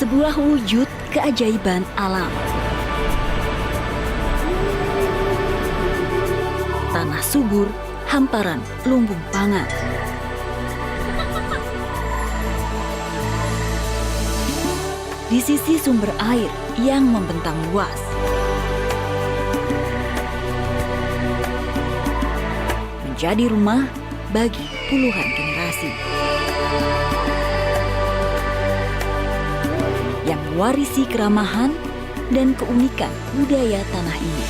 sebuah wujud keajaiban alam. Tanah subur, hamparan lumbung pangan. Di sisi sumber air yang membentang luas. Menjadi rumah bagi puluhan generasi. Yang mewarisi keramahan dan keunikan budaya tanah ini.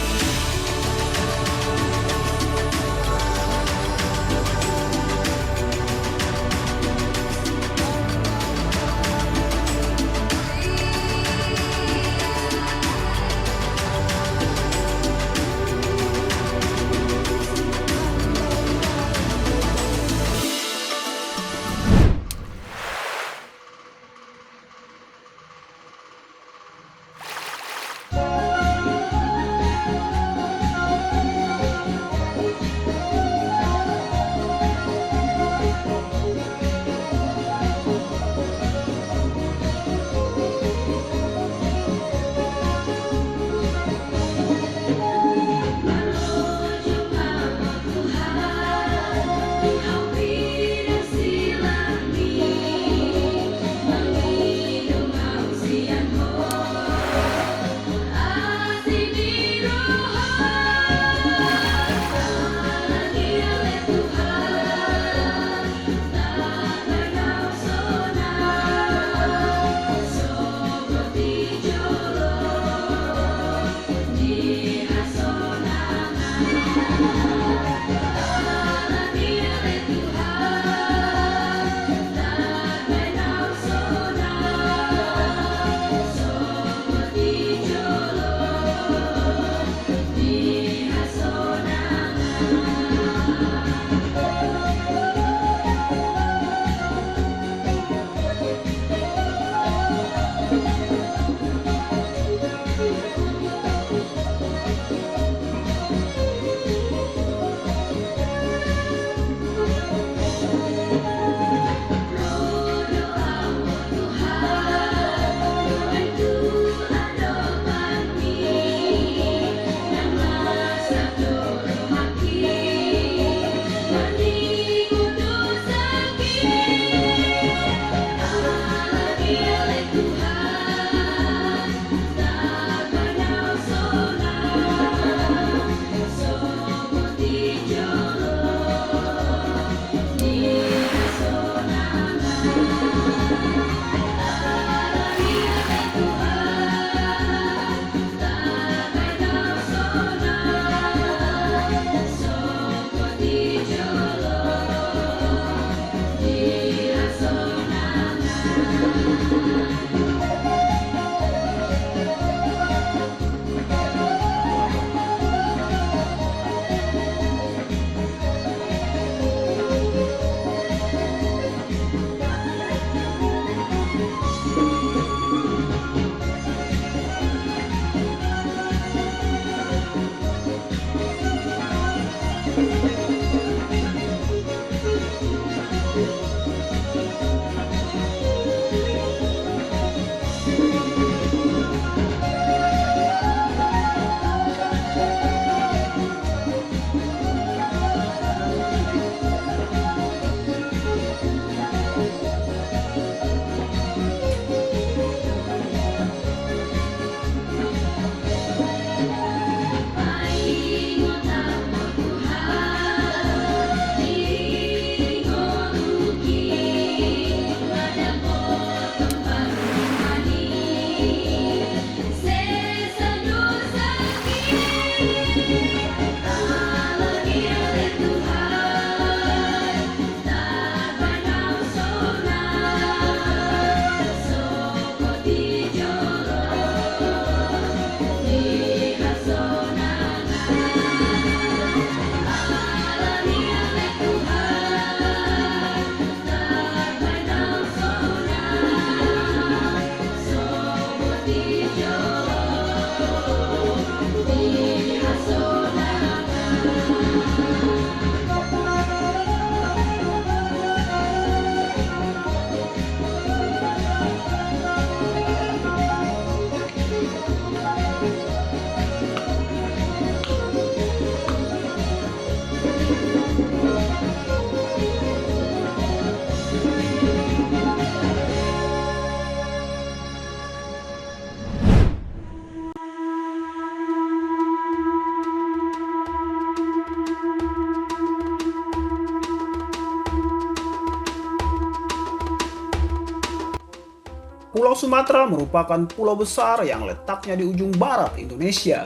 Pulau Sumatera merupakan pulau besar yang letaknya di ujung barat Indonesia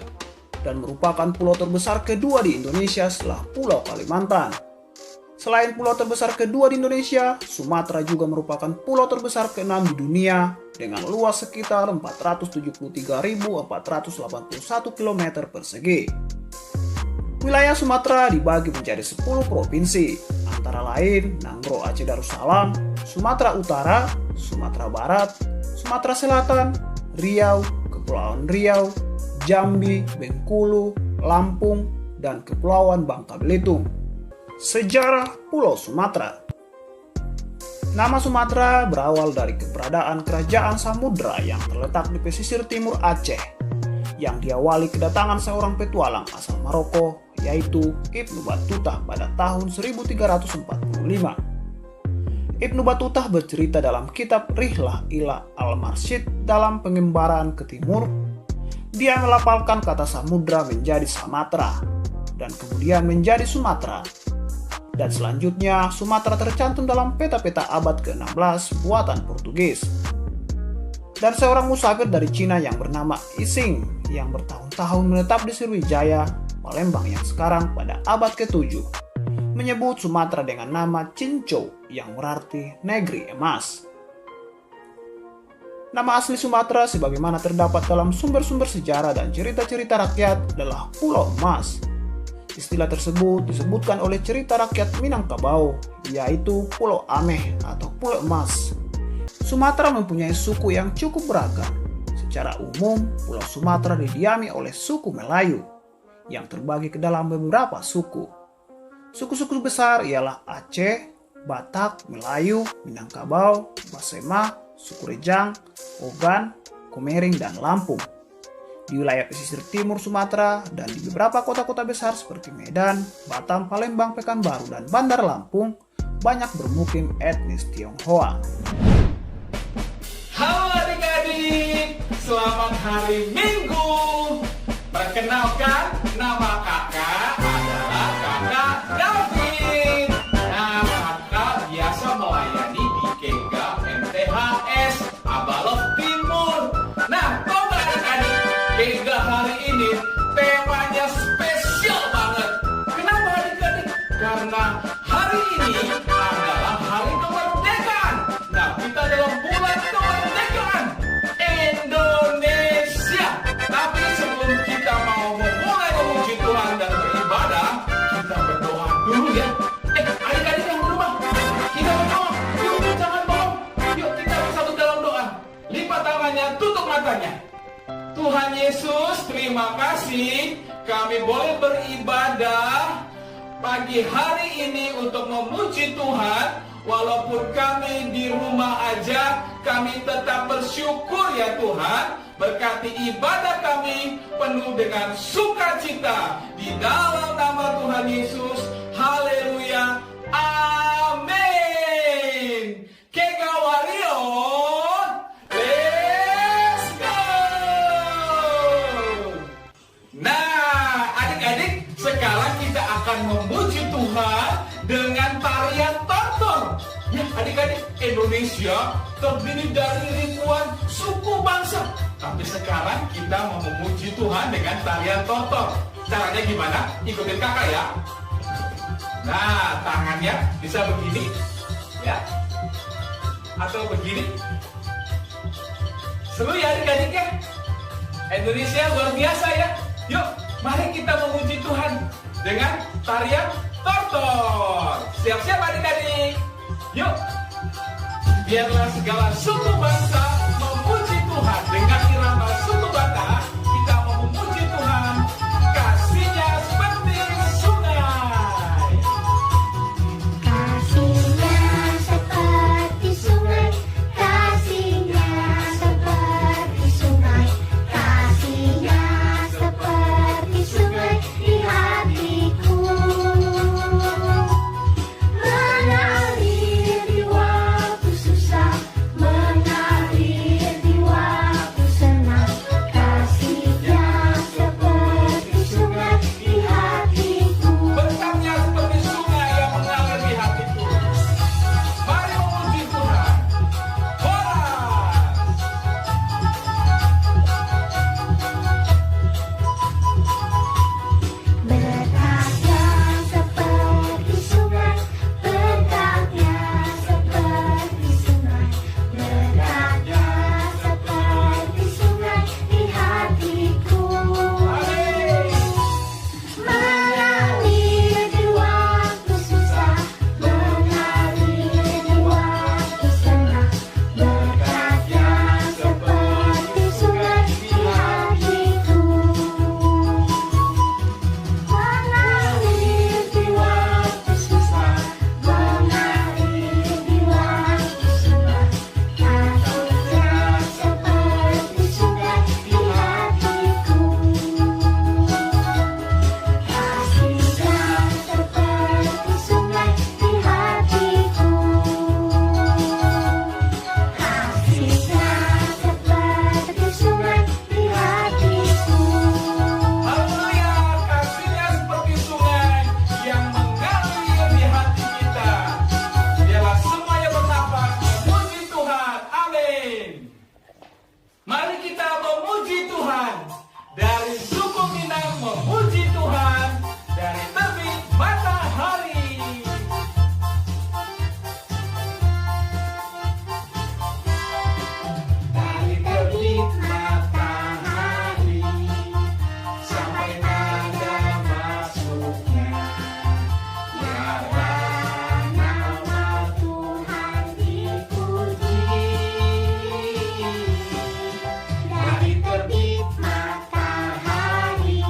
dan merupakan pulau terbesar kedua di Indonesia setelah Pulau Kalimantan. Selain pulau terbesar kedua di Indonesia, Sumatera juga merupakan pulau terbesar keenam di dunia dengan luas sekitar 473.481 km persegi. Wilayah Sumatera dibagi menjadi 10 provinsi, antara lain Nanggro Aceh Darussalam, Sumatera Utara, Sumatera Barat, Sumatera Selatan, Riau, Kepulauan Riau, Jambi, Bengkulu, Lampung, dan Kepulauan Bangka Belitung. Sejarah Pulau Sumatera. Nama Sumatera berawal dari keberadaan kerajaan Samudra yang terletak di pesisir timur Aceh, yang diawali kedatangan seorang petualang asal Maroko, yaitu Ibnu Battuta pada tahun 1345. Ibnu Battuta bercerita dalam kitab Rihlah ila al-Marsyid dalam pengembaraan ke timur. Dia melafalkan kata Samudra menjadi Samatera dan kemudian menjadi Sumatera. Dan selanjutnya Sumatera tercantum dalam peta-peta abad ke-16 buatan Portugis. Dan seorang musafir dari Cina yang bernama Ising yang bertahun-tahun menetap di Sriwijaya, Palembang yang sekarang pada abad ke-7, menyebut Sumatera dengan nama Cincou yang berarti negeri emas. Nama asli Sumatera sebagaimana terdapat dalam sumber-sumber sejarah dan cerita-cerita rakyat adalah Pulau Emas. Istilah tersebut disebutkan oleh cerita rakyat Minangkabau, yaitu Pulau Ameh atau Pulau Emas. Sumatera mempunyai suku yang cukup beragam. Secara umum, Pulau Sumatera didiami oleh suku Melayu, yang terbagi ke dalam beberapa suku. Suku-suku besar ialah Aceh, Batak, Melayu, Minangkabau, Basema, suku Rejang, Ogan, Komering, dan Lampung. Di wilayah pesisir timur Sumatera dan di beberapa kota-kota besar seperti Medan, Batam, Palembang, Pekanbaru, dan Bandar Lampung banyak bermukim etnis Tionghoa. Halo adik-adik, selamat hari Minggu. Perkenalkan, nama kakak adalah kakak David. Nah, kakak biasa melayani di Kega MTHS Abalov Timur. Nah, tahu nggak adik-adik, Kega hari ini temanya spesial banget. Kenapa adik-adik? Karena hari ini adalah hari kemerdekaan. Nah, kita dalam bulan kemerdekaan Indonesia. Tapi sebelum kita mau memulai memuji Tuhan dan beribadah, kita berdoa dulu ya. Adik-adik yang di rumah, kita berdoa. Yuk, jangan bohong. Yuk, kita bersatu dalam doa. Lipat tangannya, tutup matanya. Tuhan Yesus, terima kasih kami boleh beribadah pagi hari ini untuk memuji Tuhan. Walaupun kami di rumah aja, kami tetap bersyukur ya Tuhan. Berkati ibadah kami penuh dengan sukacita. Di dalam nama Tuhan Yesus. Haleluya. Amin. Kega Warrior, let's go. Nah, adik-adik, sekarang kita akan memuji Tuhan dengan tarian tortor. Ya, adik-adik, Indonesia terdiri dari ribuan suku bangsa. Tapi sekarang kita mau memuji Tuhan dengan tarian tortor. Caranya gimana? Ikutin kakak ya. Nah, tangannya bisa begini, ya, atau begini. Seru ya adik-adik ya. Indonesia luar biasa ya. Yuk, mari kita memuji Tuhan dengan tarian tortor. Siap-siap adik-adik. Yuk, biarlah segala suku bangsa memuji Tuhan dengan irama suku Batak. Kita mau memuji Tuhan, kasih-Nya seperti sungai. Kasih-Nya seperti sungai, kasih-Nya seperti sungai, kasih-Nya seperti sungai di hatiku. Mengalir di waktu susah, mengalir Tuhan. Dari suku Minang memuji Tuhan. Dari terbit matahari. Dari terbit matahari sampai pada masuknya. Biarlah nama Tuhan dipuji. Dari terbit matahari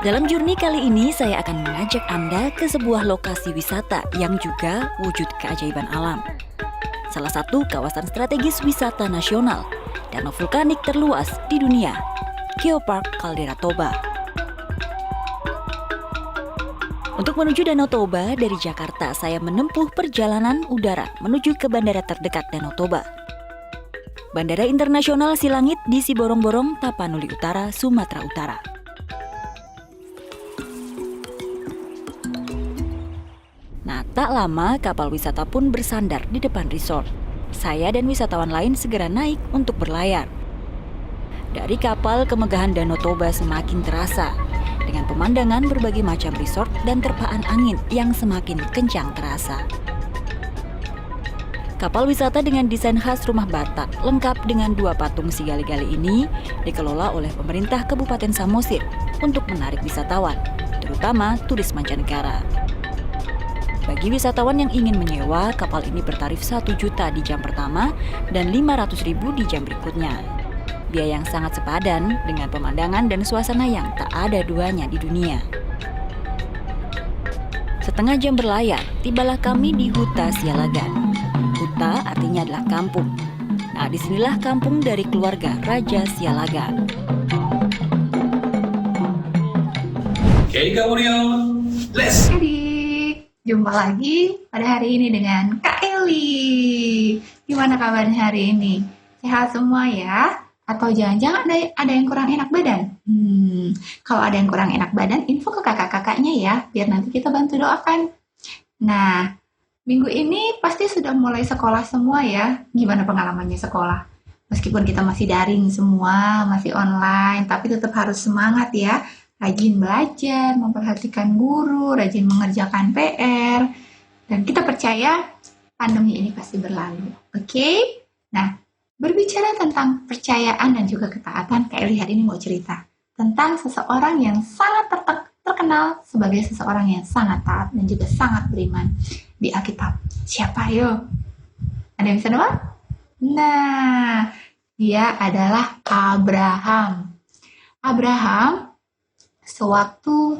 Dalam journey kali ini saya akan mengajak Anda ke sebuah lokasi wisata yang juga wujud keajaiban alam. Salah satu kawasan strategis wisata nasional, danau vulkanik terluas di dunia, Geopark Caldera Toba. Untuk menuju Danau Toba dari Jakarta, saya menempuh perjalanan udara menuju ke bandara terdekat Danau Toba. Bandara Internasional Silangit di Siborong-Borong, Tapanuli Utara, Sumatera Utara. Nah, tak lama kapal wisata pun bersandar di depan resort. Saya dan wisatawan lain segera naik untuk berlayar. Dari kapal, kemegahan Danau Toba semakin terasa, dengan pemandangan berbagai macam resort dan terpaan angin yang semakin kencang terasa. Kapal wisata dengan desain khas rumah Batak, lengkap dengan 2 patung si gali-gali ini, dikelola oleh pemerintah Kabupaten Samosir untuk menarik wisatawan, terutama turis mancanegara. Bagi wisatawan yang ingin menyewa, kapal ini bertarif 1 juta di jam pertama dan 500.000 di jam berikutnya. Biaya yang sangat sepadan dengan pemandangan dan suasana yang tak ada duanya di dunia. Setengah jam berlayar, tibalah kami di Huta Sialagan. Huta artinya adalah kampung. Nah, disinilah kampung dari keluarga Raja Sialagan. Oke, Gabriel, let's. Jumpa lagi pada hari ini dengan Kak Eli. Gimana kabarnya hari ini? Sehat semua ya? Atau jangan-jangan ada yang kurang enak badan? Kalau ada yang kurang enak badan, info ke kakak-kakaknya ya, biar nanti kita bantu doakan. Nah, minggu ini pasti sudah mulai sekolah semua ya. Gimana pengalamannya sekolah? Meskipun kita masih daring semua, masih online, tapi tetap harus semangat ya. Rajin belajar, memperhatikan guru, rajin mengerjakan PR, dan kita percaya pandemi ini pasti berlalu. Oke? Nah, berbicara tentang percayaan dan juga ketaatan, Kak Eli hari ini mau cerita tentang seseorang yang sangat terkenal sebagai seseorang yang sangat taat dan juga sangat beriman di Alkitab. Siapa yo? Ada yang bisa nebak? Nah, dia adalah Abraham. Abraham sewaktu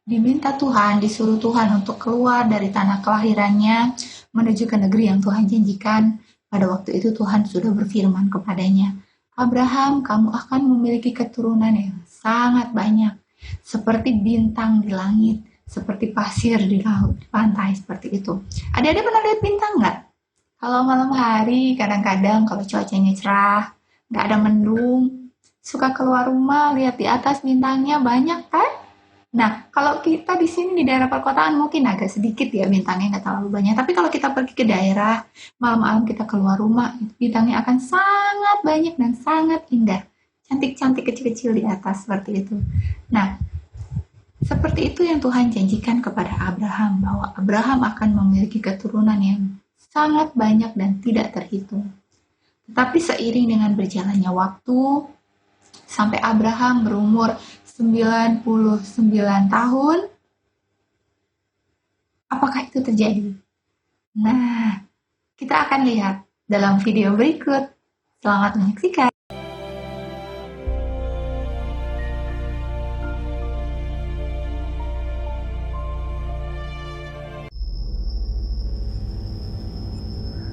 diminta Tuhan, disuruh Tuhan untuk keluar dari tanah kelahirannya menuju ke negeri yang Tuhan janjikan, pada waktu itu Tuhan sudah berfirman kepadanya, Abraham, kamu akan memiliki keturunan yang sangat banyak, seperti bintang di langit, seperti pasir di laut, di pantai, seperti itu. Adik-adik pernah lihat bintang nggak? Kalau malam hari, kadang-kadang kalau cuacanya cerah, nggak ada mendung, suka keluar rumah, lihat di atas bintangnya banyak kan? Nah, kalau kita di sini di daerah perkotaan mungkin agak sedikit ya bintangnya, nggak terlalu banyak. Tapi kalau kita pergi ke daerah, malam-malam kita keluar rumah, bintangnya akan sangat banyak dan sangat indah. Cantik-cantik kecil-kecil di atas seperti itu. Nah, seperti itu yang Tuhan janjikan kepada Abraham, bahwa Abraham akan memiliki keturunan yang sangat banyak dan tidak terhitung. Tetapi seiring dengan berjalannya waktu, sampai Abraham berumur 99 tahun. Apakah itu terjadi? Nah, kita akan lihat dalam video berikut. Selamat menyaksikan.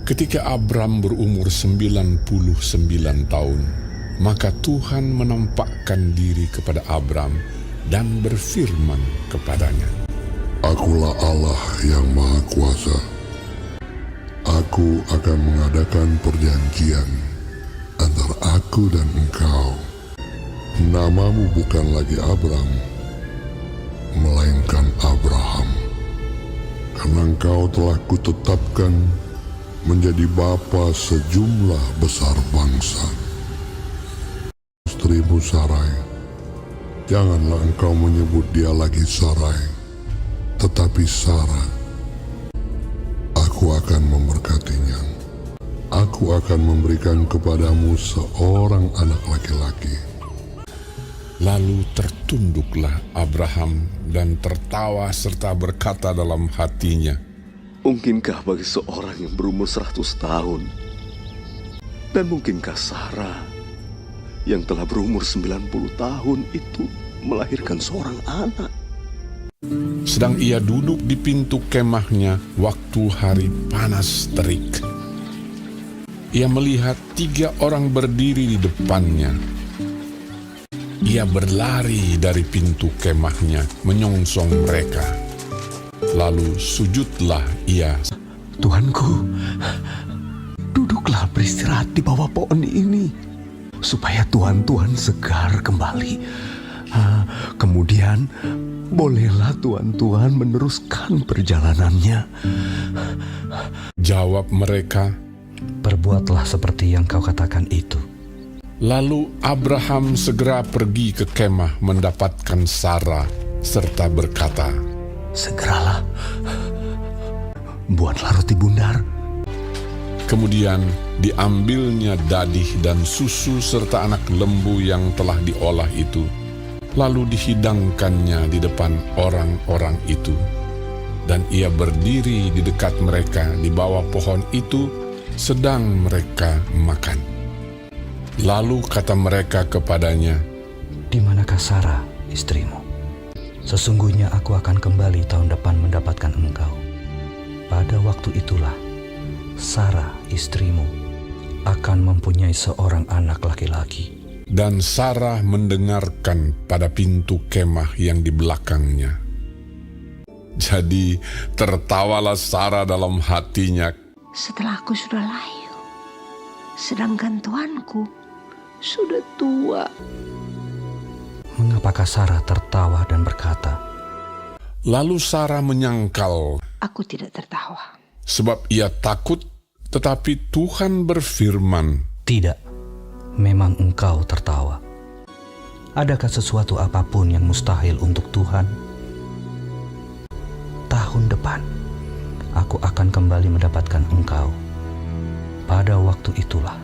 Ketika Abram berumur 99 tahun, maka Tuhan menampakkan diri kepada Abram dan berfirman kepadanya, Akulah Allah yang Maha Kuasa. Aku akan mengadakan perjanjian antara aku dan engkau. Namamu bukan lagi Abram, melainkan Abraham. Karena engkau telah kutetapkan menjadi bapa sejumlah besar bangsa. Istrimu Sarai, janganlah engkau menyebut dia lagi Sarai, tetapi Sarah. Aku akan memberkatinya. Aku akan memberikan kepadamu seorang anak laki-laki. Lalu tertunduklah Abraham dan tertawa serta berkata dalam hatinya, Mungkinkah bagi seorang yang berumur 100 tahun? Dan mungkinkah Sarah yang telah berumur 90 tahun itu melahirkan seorang anak. Sedang ia duduk di pintu kemahnya waktu hari panas terik. Ia melihat 3 orang berdiri di depannya. Ia berlari dari pintu kemahnya, menyongsong mereka. Lalu sujudlah ia. Tuanku, duduklah beristirahat di bawah pohon ini, supaya Tuhan segar kembali. Kemudian, bolehlah Tuhan meneruskan perjalanannya. Jawab mereka, Perbuatlah seperti yang kau katakan itu. lalu Abraham segera pergi ke kemah mendapatkan Sarah, serta berkata, Segeralah, buatlah roti bundar. Kemudian diambilnya dadih dan susu serta anak lembu yang telah diolah itu, lalu dihidangkannya di depan orang-orang itu. Dan ia berdiri di dekat mereka di bawah pohon itu, sedang mereka makan. Lalu kata mereka kepadanya, Di manakah Sarah, istrimu? Sesungguhnya aku akan kembali tahun depan mendapatkan engkau. Pada waktu itulah, Sarah, istrimu, akan mempunyai seorang anak laki-laki. dan Sarah mendengarkan pada pintu kemah yang di belakangnya. Jadi tertawalah Sarah dalam hatinya. Setelah aku sudah layu, sedangkan tuanku sudah tua. Mengapakah Sarah tertawa dan berkata, Lalu Sarah menyangkal, Aku tidak tertawa. sebab ia takut, tetapi Tuhan berfirman, Tidak, memang engkau tertawa. Adakah sesuatu apapun yang mustahil untuk Tuhan? Tahun depan, aku akan kembali mendapatkan engkau. Pada waktu itulah,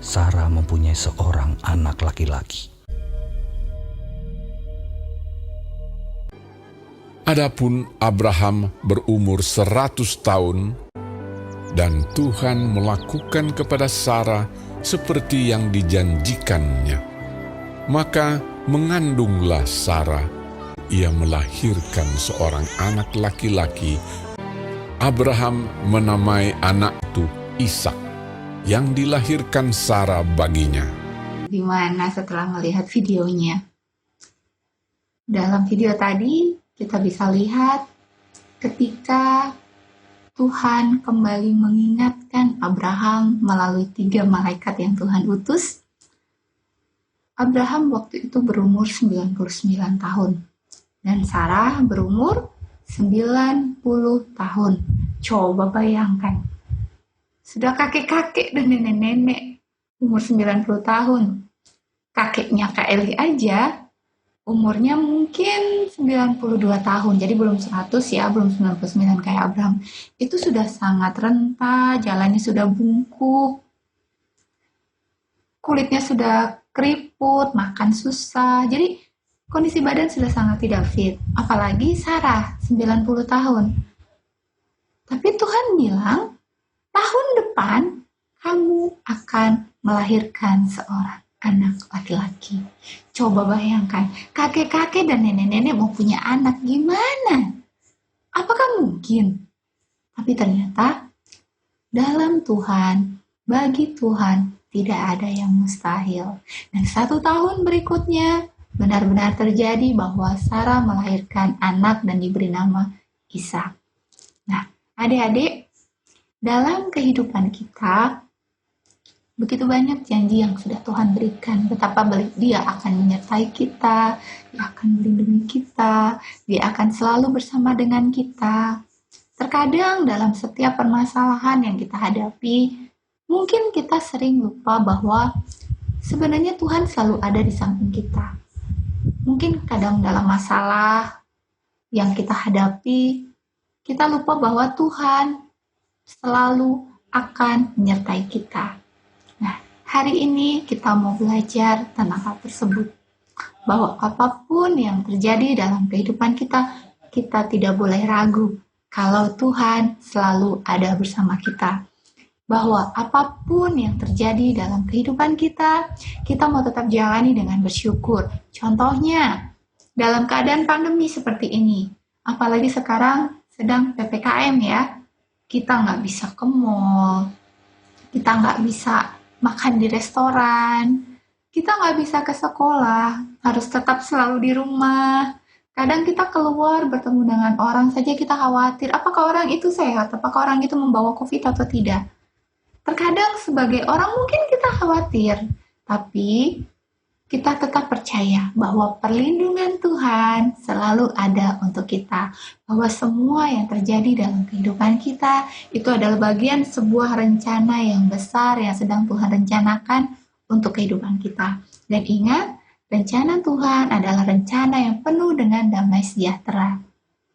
Sarah mempunyai seorang anak laki-laki. Adapun Abraham berumur 100 tahun, dan Tuhan melakukan kepada Sarah seperti yang dijanjikannya. Maka mengandunglah Sarah, ia melahirkan seorang anak laki-laki. Abraham menamai anak itu Ishak, yang dilahirkan Sarah baginya. Gimana setelah melihat videonya? Dalam video tadi, kita bisa lihat ketika Tuhan kembali mengingatkan Abraham melalui 3 malaikat yang Tuhan utus. Abraham waktu itu berumur 99 tahun. Dan Sarah berumur 90 tahun. Coba bayangkan. Sudah kakek-kakek dan nenek-nenek umur 90 tahun. Kakeknya Kak Eli aja umurnya mungkin 92 tahun, jadi belum 100 ya, belum 99 kayak Abraham. Itu sudah sangat renta, jalannya sudah bungkuk, kulitnya sudah keriput, makan susah. Jadi kondisi badan sudah sangat tidak fit. Apalagi Sarah, 90 tahun. Tapi Tuhan bilang, tahun depan kamu akan melahirkan seorang anak laki-laki. Coba bayangkan, kakek-kakek dan nenek-nenek mau punya anak gimana? Apakah mungkin? Tapi ternyata dalam Tuhan, bagi Tuhan tidak ada yang mustahil. Dan 1 tahun berikutnya benar-benar terjadi bahwa Sarah melahirkan anak dan diberi nama Ishak. Nah, adik-adik, dalam kehidupan kita begitu banyak janji yang sudah Tuhan berikan, betapa Dia akan menyertai kita, Dia akan melindungi kita, Dia akan selalu bersama dengan kita. Terkadang dalam setiap permasalahan yang kita hadapi, mungkin kita sering lupa bahwa sebenarnya Tuhan selalu ada di samping kita. Mungkin kadang dalam masalah yang kita hadapi, kita lupa bahwa Tuhan selalu akan menyertai kita. Nah, hari ini kita mau belajar tentang hal tersebut. Bahwa apapun yang terjadi dalam kehidupan kita, kita tidak boleh ragu kalau Tuhan selalu ada bersama kita. Bahwa apapun yang terjadi dalam kehidupan kita, kita mau tetap jalani dengan bersyukur. Contohnya, dalam keadaan pandemi seperti ini. Apalagi sekarang sedang PPKM ya. Kita nggak bisa ke mall, kita nggak bisa makan di restoran, kita nggak bisa ke sekolah, harus tetap selalu di rumah. Kadang kita keluar bertemu dengan orang saja kita khawatir, apakah orang itu sehat, apakah orang itu membawa COVID atau tidak. Terkadang sebagai orang mungkin kita khawatir, tapi kita tetap percaya bahwa perlindungan Tuhan selalu ada untuk kita. Bahwa semua yang terjadi dalam kehidupan kita itu adalah bagian sebuah rencana yang besar yang sedang Tuhan rencanakan untuk kehidupan kita. Dan ingat, rencana Tuhan adalah rencana yang penuh dengan damai sejahtera.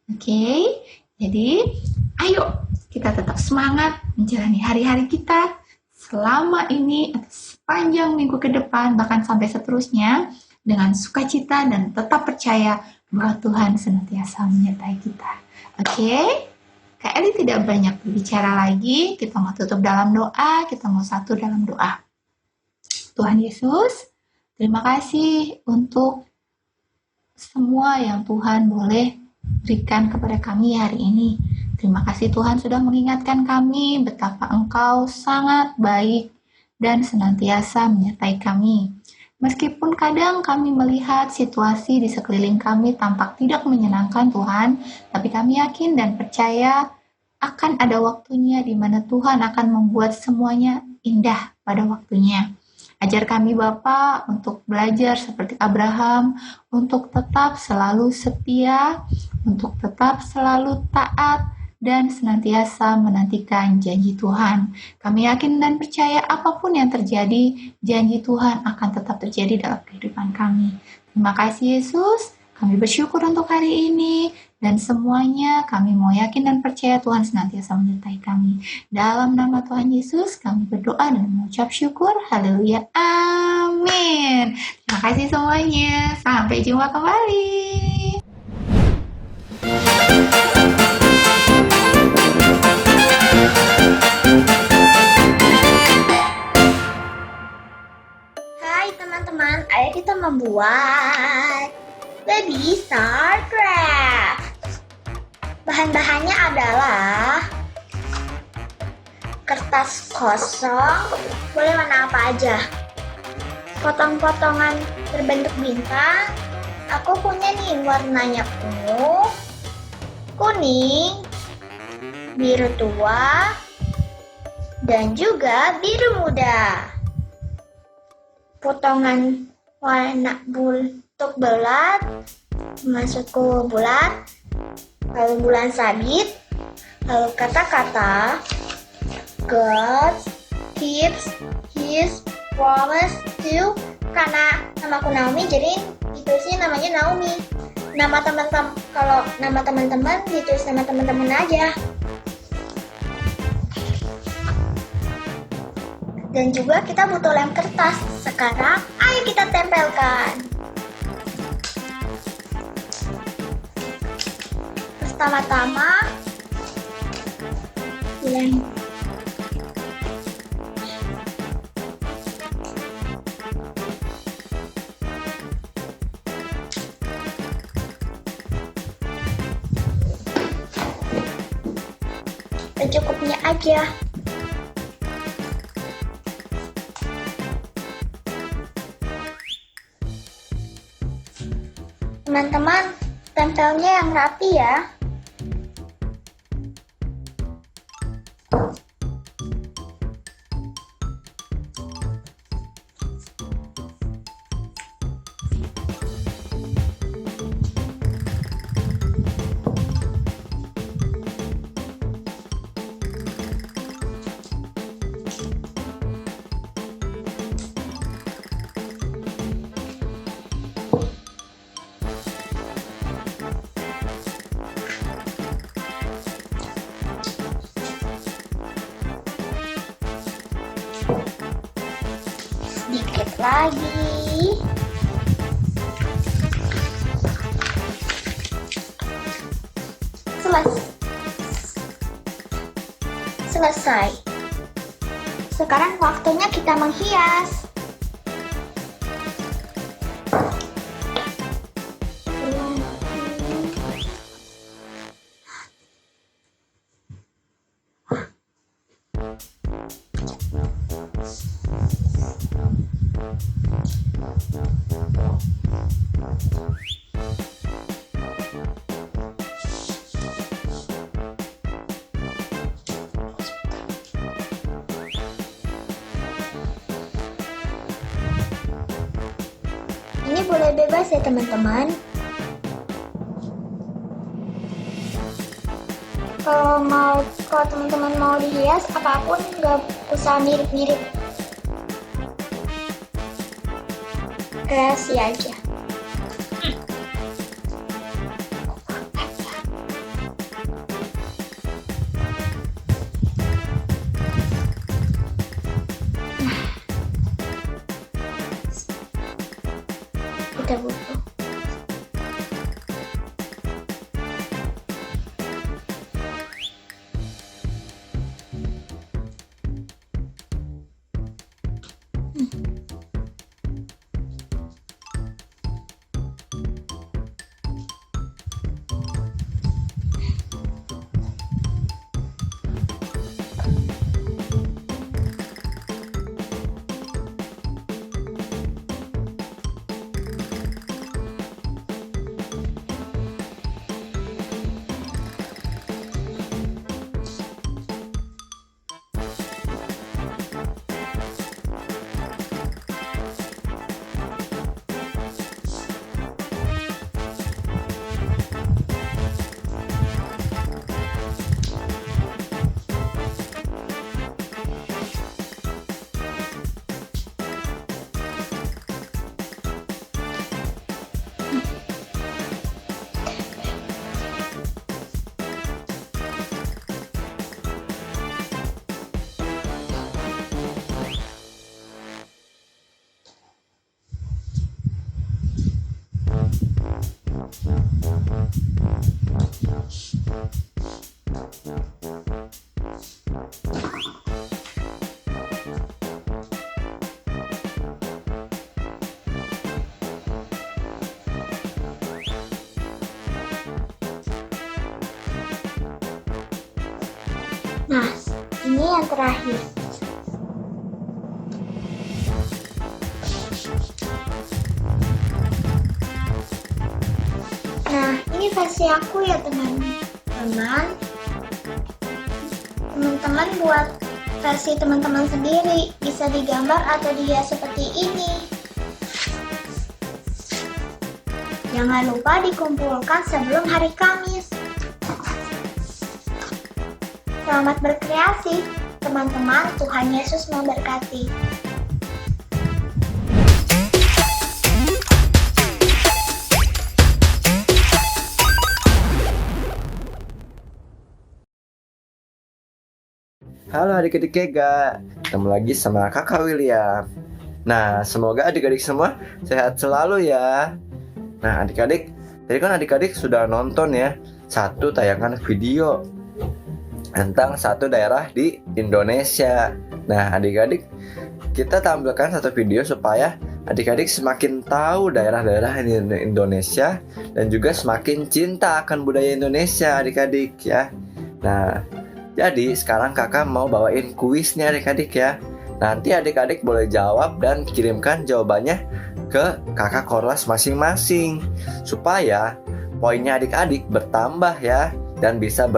Oke? Jadi, ayo kita tetap semangat menjalani hari-hari kita selama ini atau sepanjang minggu ke depan, bahkan sampai seterusnya, dengan sukacita dan tetap percaya bahwa Tuhan senantiasa menyertai kita. Oke? Kak Eli tidak banyak berbicara lagi, kita mau tutup dalam doa, kita mau satu dalam doa. Tuhan Yesus, terima kasih untuk semua yang Tuhan boleh berikan kepada kami hari ini. Terima kasih Tuhan sudah mengingatkan kami betapa Engkau sangat baik dan senantiasa menyertai kami. Meskipun kadang kami melihat situasi di sekeliling kami tampak tidak menyenangkan Tuhan, tapi kami yakin dan percaya akan ada waktunya di mana Tuhan akan membuat semuanya indah pada waktunya. Ajar kami Bapa untuk belajar seperti Abraham, untuk tetap selalu setia, untuk tetap selalu taat, dan senantiasa menantikan janji Tuhan. Kami yakin dan percaya apapun yang terjadi, janji Tuhan akan tetap terjadi dalam kehidupan kami. Terima kasih Yesus, kami bersyukur untuk hari ini, dan semuanya kami mau yakin dan percaya Tuhan senantiasa menyertai kami. Dalam nama Tuhan Yesus, kami berdoa dan mengucap syukur. Haleluya. Amin. Terima kasih semuanya. Sampai jumpa kembali. Hai teman-teman, ayo kita membuat Baby Star Craft. Bahan-bahannya adalah kertas kosong, boleh warna apa aja, potong-potongan berbentuk bintang. Aku punya nih warnanya ungu, kuning, biru tua, dan juga biru muda. Potongan warna bentuk bulat, maksudku bulat, lalu bulan sabit, lalu kata-kata, God, keeps, his, promise to. Karena namaku Naomi, jadi ditulisnya namanya Naomi. Nama teman-teman, kalau nama teman-teman ditulis nama teman-teman aja. Dan juga kita butuh lem kertas. Sekarang, ayo kita tempelkan. Pertama-tama, lem. Secukupnya aja. Teman-teman, tempelnya yang rapi ya. Sedikit lagi. Selesai. Sekarang waktunya kita menghias. Ini boleh bebas ya teman-teman. Kalau teman-teman mau dihias apapun nggak usah mirip-mirip. Kreasi aja. Kita butuh. Nah, ini yang terakhir. Nah, ini versi aku ya teman-teman. Teman-teman buat versi teman-teman sendiri, bisa digambar atau dihias seperti ini. Jangan lupa dikumpulkan sebelum hari Kamis. Selamat berkreasi, teman-teman. Tuhan Yesus memberkati. Halo adik-adik Kega, ketemu lagi sama kakak William. Nah, semoga adik-adik semua sehat selalu ya. Nah adik-adik, tadi kan adik-adik sudah nonton ya satu tayangan video tentang satu daerah di Indonesia. Nah adik-adik, kita tampilkan satu video supaya adik-adik semakin tahu daerah-daerah di Indonesia dan juga semakin cinta akan budaya Indonesia adik-adik ya. Nah, jadi sekarang kakak mau bawain kuisnya adik-adik ya. Nanti adik-adik boleh jawab dan kirimkan jawabannya ke kakak kelas masing-masing supaya poinnya adik-adik bertambah ya dan bisa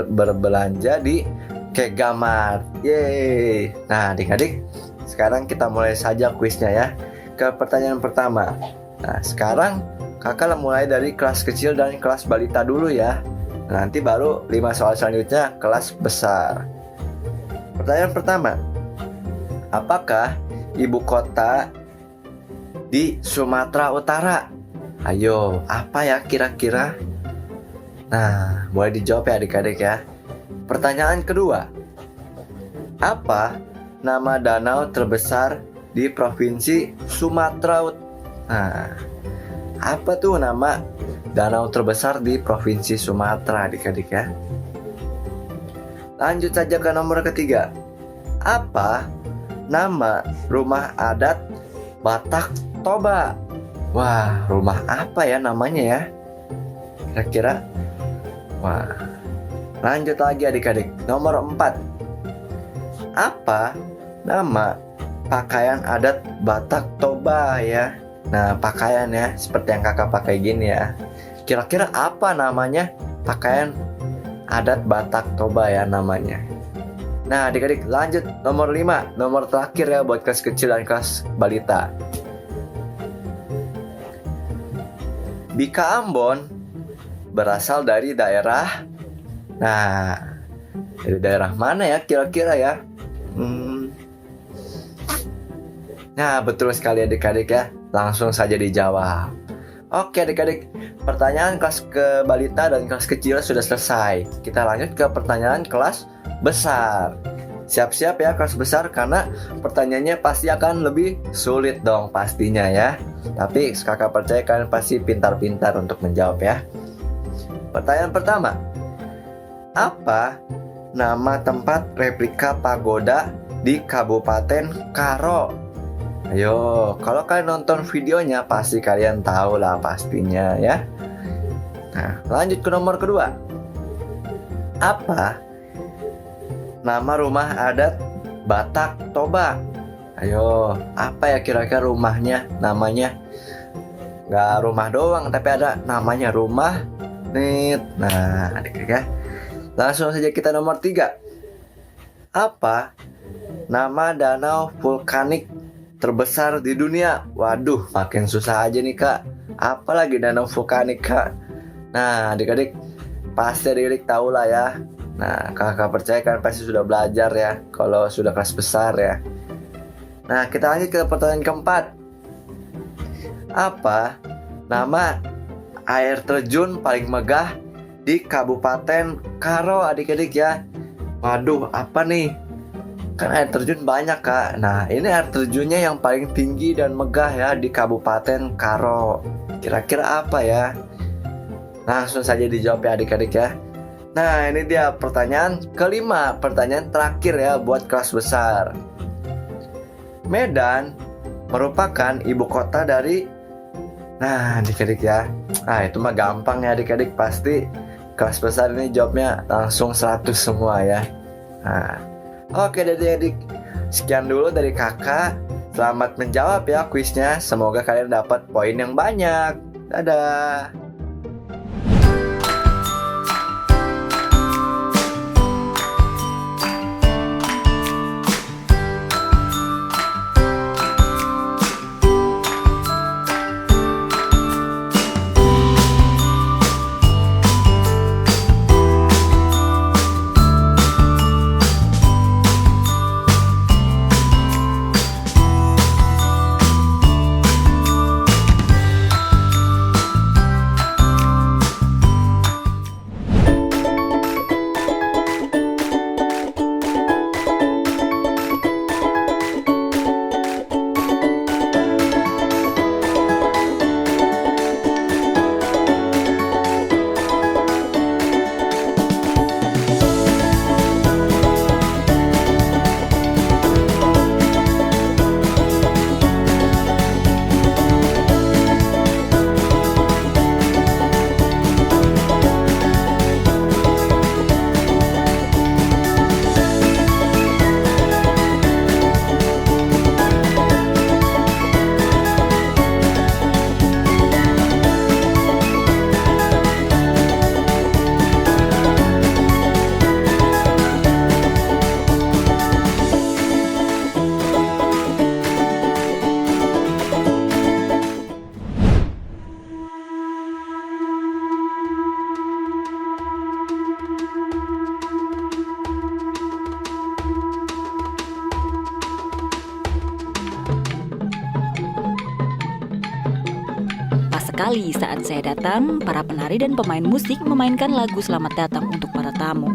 berbelanja di Kegamart. Yeay. Nah adik-adik, sekarang kita mulai saja kuisnya ya. Ke pertanyaan pertama. Nah sekarang kakak mulai dari kelas kecil dan kelas balita dulu ya. Nanti baru 5 soal selanjutnya kelas besar. Pertanyaan pertama, apakah ibu kota di Sumatera Utara? Ayo, apa ya kira-kira? Nah, boleh dijawab ya adik-adik ya. Pertanyaan kedua, apa nama danau terbesar di Provinsi Sumatera Utara? Nah, apa tuh nama danau terbesar di Provinsi Sumatera adik-adik ya? Lanjut saja ke nomor ketiga. Apa nama rumah adat Batak Toba? Wah, rumah apa ya namanya ya? Kira-kira? Wah. Lanjut lagi adik-adik. Nomor 4. Apa nama pakaian adat Batak Toba ya. Nah, pakaian ya, seperti yang kakak pakai gini ya. Kira-kira apa namanya pakaian adat Batak Toba ya namanya? Nah, adik-adik lanjut nomor 5, nomor terakhir ya buat kelas kecil dan kelas balita. Bika Ambon berasal dari daerah. Nah, dari daerah mana ya kira-kira ya? Nah, betul sekali adik-adik ya. Langsung saja dijawab. Oke adik-adik, pertanyaan kelas ke balita dan kelas kecil sudah selesai. Kita lanjut ke pertanyaan kelas besar. Siap-siap ya kelas besar, karena pertanyaannya pasti akan lebih sulit dong pastinya ya. Tapi kakak percaya kalian pasti pintar-pintar untuk menjawab ya. Pertanyaan pertama, apa nama tempat replika pagoda di Kabupaten Karo? Ayo, kalau kalian nonton videonya pasti kalian tahu lah pastinya ya. Nah, lanjut ke nomor kedua. Apa nama rumah adat Batak Toba? Ayo, apa ya kira-kira rumahnya namanya? Gak rumah doang, tapi ada namanya rumah nih. Nah, adik-adik ya. Langsung saja kita nomor 3. Apa nama danau vulkanik terbesar di dunia? Waduh, makin susah aja nih kak. Apalagi danau vulkanik kak? Nah, adik-adik pasti adik-adik tahu lah ya. Nah, kakak percaya kan pasti sudah belajar ya kalau sudah kelas besar ya. Nah, kita lanjut ke pertanyaan keempat. Apa nama air terjun paling megah di Kabupaten Karo adik-adik ya? Waduh, apa nih? Kan air terjun banyak kak. Nah, ini air terjunnya yang paling tinggi dan megah ya di Kabupaten Karo. Kira-kira apa ya? Langsung saja dijawab ya adik-adik ya. Nah, ini dia pertanyaan kelima, pertanyaan terakhir ya buat kelas besar. Medan merupakan ibu kota dari. Nah, adik-adik ya. Nah, itu mah gampang ya adik-adik, pasti kelas besar ini jawabnya langsung 100 semua ya. Nah, oke adik-adik, sekian dulu dari kakak. Selamat menjawab ya kuisnya. Semoga kalian dapat poin yang banyak. Dadah. Sekali saat saya datang, para penari dan pemain musik memainkan lagu selamat datang untuk para tamu.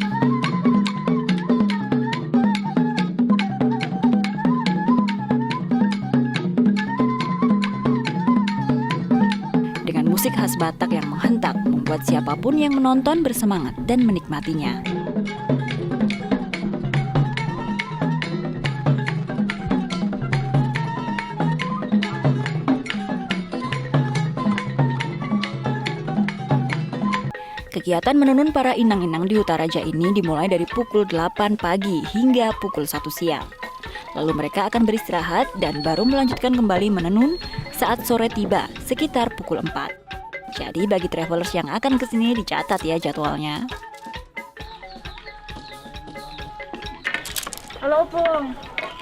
Dengan musik khas Batak yang menghentak, membuat siapapun yang menonton bersemangat dan menikmatinya. Kegiatan menenun para inang-inang di Utaraja ini dimulai dari pukul 8 pagi hingga pukul 1 siang. Lalu mereka akan beristirahat dan baru melanjutkan kembali menenun saat sore tiba sekitar pukul 4. Jadi bagi travelers yang akan ke sini dicatat ya jadwalnya. Halo Opung,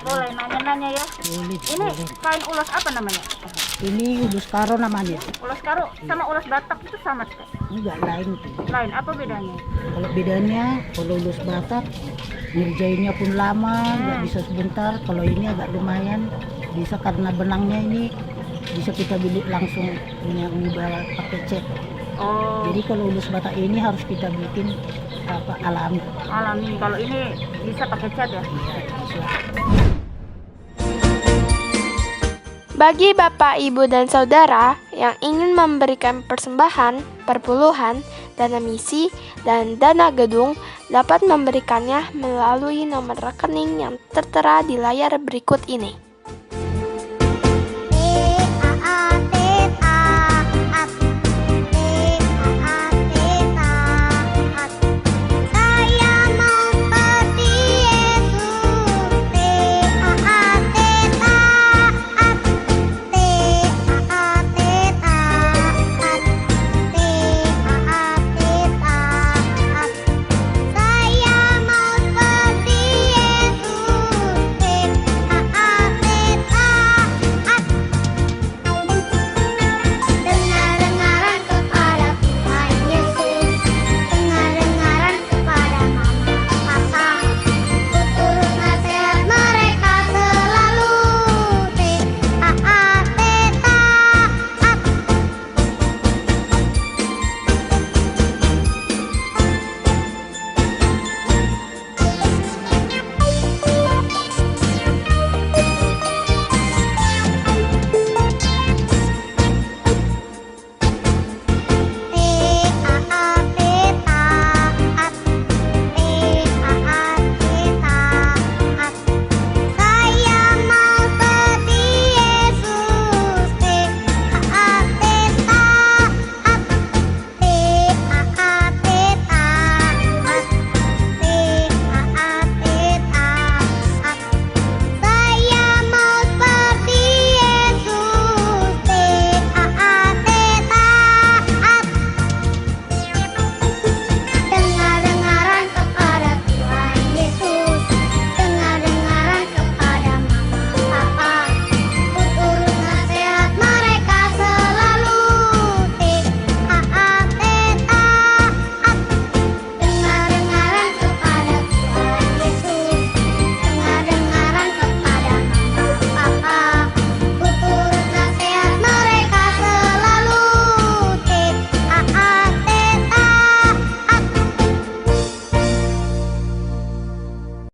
boleh nanya-nanya ya? Ini kain ulos apa namanya? Ini ulos karo namanya. Ulos karo sama ulos Batak itu sama? Enggak, lain. Lain, apa bedanya? Kalau bedanya, kalau ulos Batak ngerjainnya pun lama, nggak bisa sebentar. Kalau ini agak lumayan, bisa karena benangnya ini bisa kita beli langsung punya udah pakai cat. Oh. Jadi kalau ulus Batak ini harus kita bikin alami. Alami. Kalau ini bisa pakai cat ya? Iya, bisa. Bagi Bapak, Ibu, dan Saudara yang ingin memberikan persembahan, perpuluhan, dana misi, dan dana gedung dapat memberikannya melalui nomor rekening yang tertera di layar berikut ini.